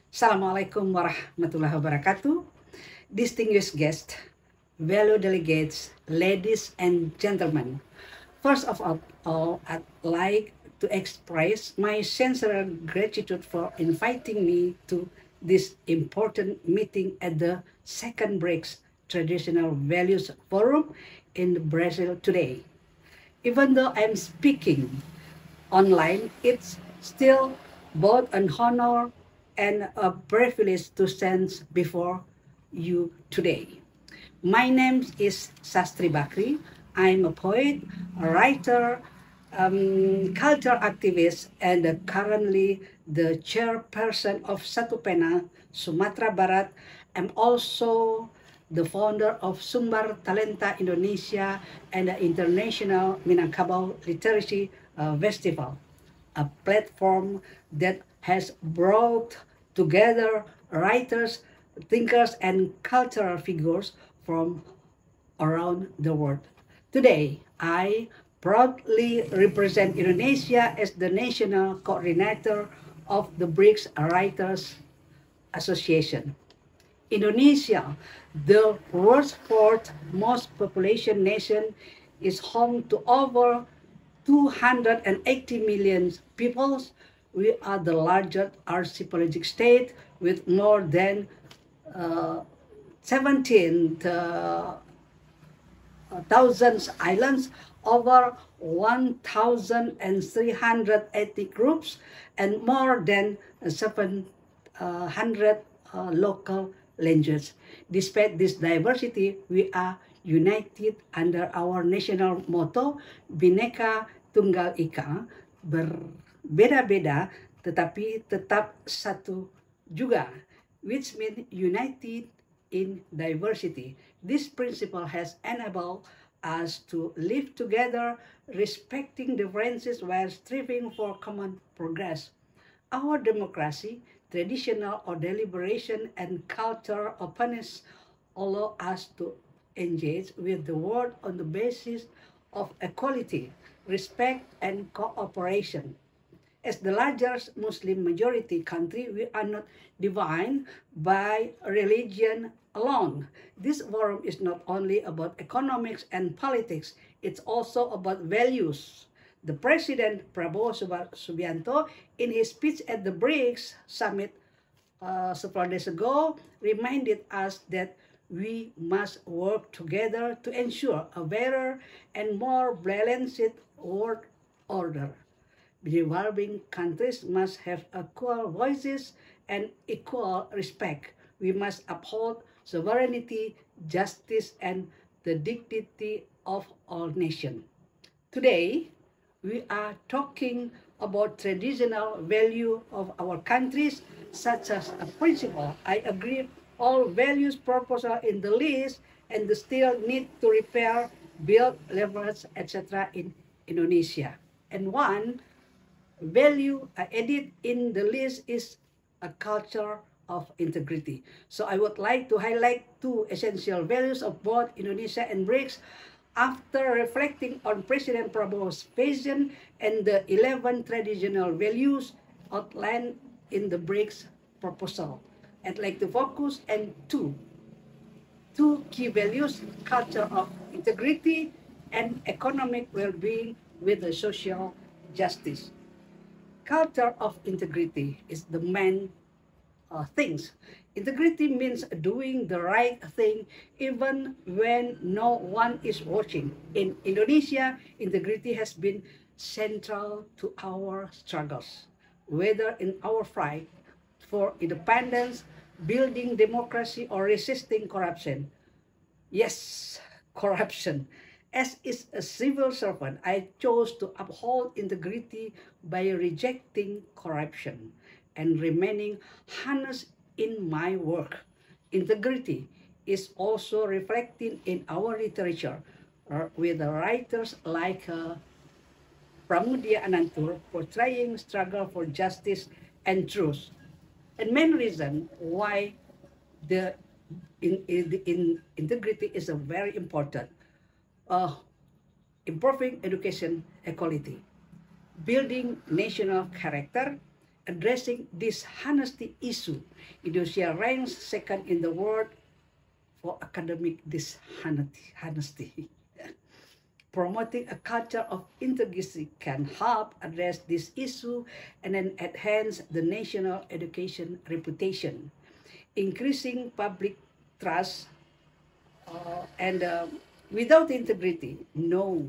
Assalamualaikum warahmatullahi wabarakatuh. Distinguished guests, fellow delegates, ladies and gentlemen. First of all, I'd like to express my sincere gratitude for inviting me to this important meeting at the Second BRICS Traditional Values Forum in Brazil today. Even though I'm speaking online, it's still both an honor and a privilege to stand before you today. My name is Sastri Bakri. I'm a poet, a writer, culture activist, and currently the chairperson of Satu Pena, Sumatera Barat. I'm also the founder of Sumber Talenta Indonesia and the International Minangkabau Literacy Festival, a platform that has brought together writers, thinkers, and cultural figures from around the world. Today, I proudly represent Indonesia as the national coordinator of the BRICS Writers Association. Indonesia, the world's fourth most population nation, is home to over 280 million people. We are the largest archipelagic state with more than 17 thousands islands, over 1,300 ethnic groups, and more than 700 local languages. Despite this diversity, we are united under our national motto, Bhinneka Tunggal Ika, berbeda-beda tetapi tetap satu juga, which means united in diversity. This principle has enabled us to live together, respecting differences while striving for common progress. Our democracy, traditional or deliberation, and cultural openness allow us to engage with the world on the basis of equality, respect, and cooperation. As the largest Muslim majority country, we are not defined by religion alone. This forum is not only about economics and politics, it's also about values. The President Prabowo Subianto, in his speech at the BRICS summit several days ago, reminded us that we must work together to ensure a better and more balanced world order. Developing countries must have equal voices and equal respect. We must uphold sovereignty, justice, and the dignity of all nations. Today, we are talking about traditional value of our countries, such as a principle. I agree all values proposal in the list and the still need to repair, build, leverage, etc. in Indonesia. And one value added in the list is a culture of integrity. So I would like to highlight two essential values of both Indonesia and BRICS after reflecting on President Prabowo's vision and the 11 traditional values outlined in the BRICS proposal. I'd like to focus on two key values, culture of integrity and economic well-being with the social justice. Culture of integrity is the main things. Integrity means doing the right thing even when no one is watching. In Indonesia, integrity has been central to our struggles, whether in our fight for independence, building democracy, or resisting corruption. Yes, corruption. As is a civil servant, I chose to uphold integrity by rejecting corruption and remaining honest in my work. Integrity is also reflected in our literature with the writers like Pramudia Anantur portraying struggle for justice and truth. And main reason why the integrity is a very important. Uh, Improving education equality, building national character, addressing this honesty issue, Indonesia ranks second in the world for academic dishonesty. Promoting a culture of integrity can help address this issue and then enhance the national education reputation. Increasing public trust and without integrity, no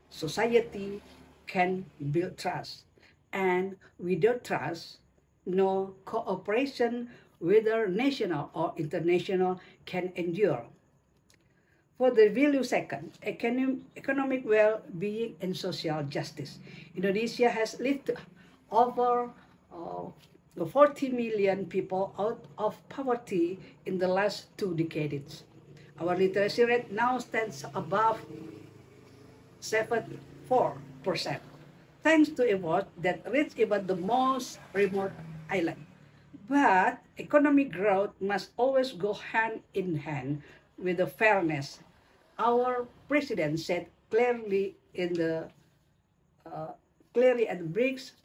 society can build trust. And without trust, no cooperation, whether national or international, can endure. For the value second, economic well-being and social justice. Indonesia has lifted over 40 million people out of poverty in the last 2 decades. Our literacy rate now stands above 74%, thanks to efforts that reach even the most remote island. But economic growth must always go hand in hand with the fairness. Our president said clearly and brings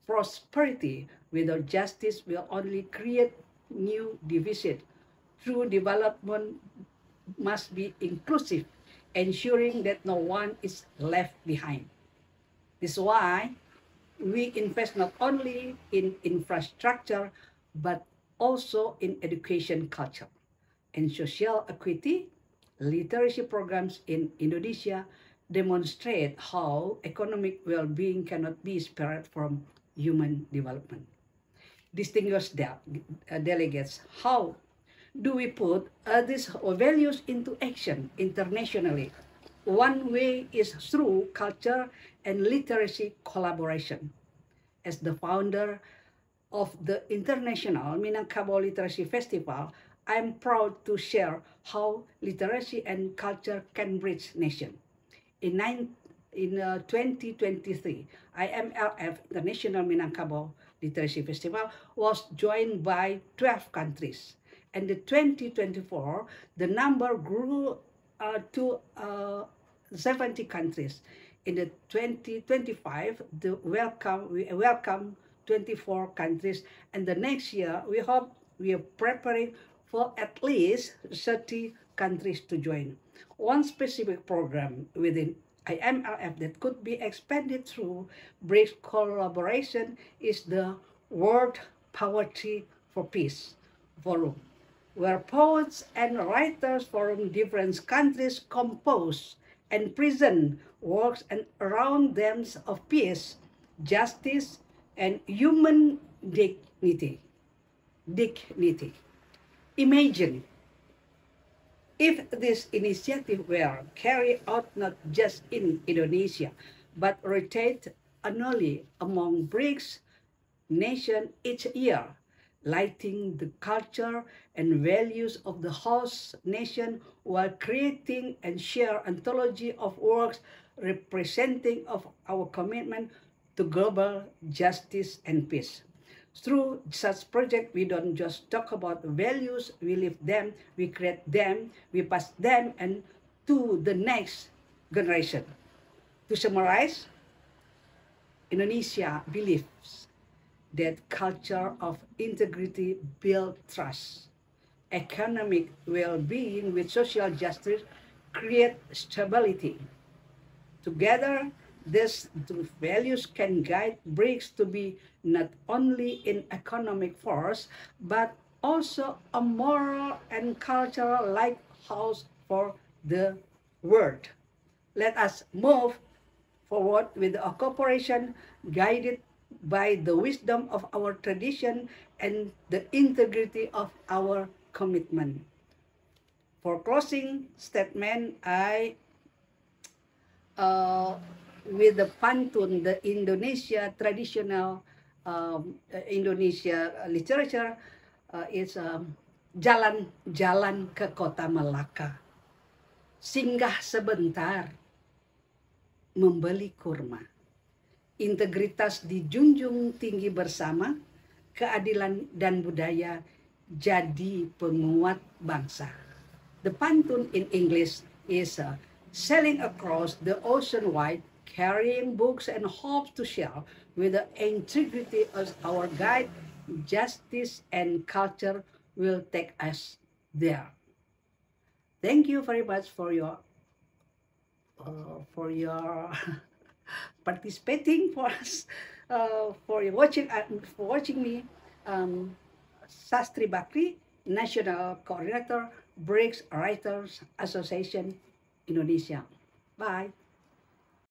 prosperity without justice will only create new division. True development must be inclusive, ensuring that no one is left behind. This is why we invest not only in infrastructure, but also in education culture and social equity. Literacy programs in Indonesia demonstrate how economic well-being cannot be spared from human development. Distinguished delegates, how do we put these values into action internationally? One way is through culture and literacy collaboration. As the founder of the International Minangkabau Literacy Festival, I'm proud to share how literacy and culture can bridge nations. In 2023, IMLF, International Minangkabau Literacy Festival, was joined by 12 countries. And in 2024, the number grew to 70 countries. In the 2025, we welcome 24 countries, and the next year we hope we are preparing for at least 30 countries to join. One specific program within IMLF that could be expanded through BRICS collaboration is the World Poetry for Peace Forum, where poets and writers from different countries compose and present works and around themes of peace, justice, and human dignity. Imagine if this initiative were carried out not just in Indonesia, but rotated annually among BRICS nations each year, lighting the culture and values of the host nation while creating and share anthology of works representing of our commitment to global justice and peace. Through such project, we don't just talk about values, we live them, we create them, we pass them and to the next generation. To summarize, Indonesia believes that culture of integrity builds trust. Economic well-being with social justice create stability. Together, these two values can guide BRICS to be not only an economic force, but also a moral and cultural lighthouse for the world. Let us move forward with a cooperation guided by the wisdom of our tradition and the integrity of our commitment. For closing statement, with the pantun, the Indonesia traditional Indonesia literature is jalan-jalan ke kota Malaka, singgah sebentar, membeli kurma. Integritas dijunjung tinggi bersama, keadilan dan budaya jadi penguat bangsa. The pantun in English is sailing across the ocean wide, carrying books and hopes to share with the integrity as our guide, justice and culture will take us there. Thank you very much for your participating for us, for watching me, um, Sastri Bakri, National Coordinator, BRICS Writers Association, Indonesia. Bye.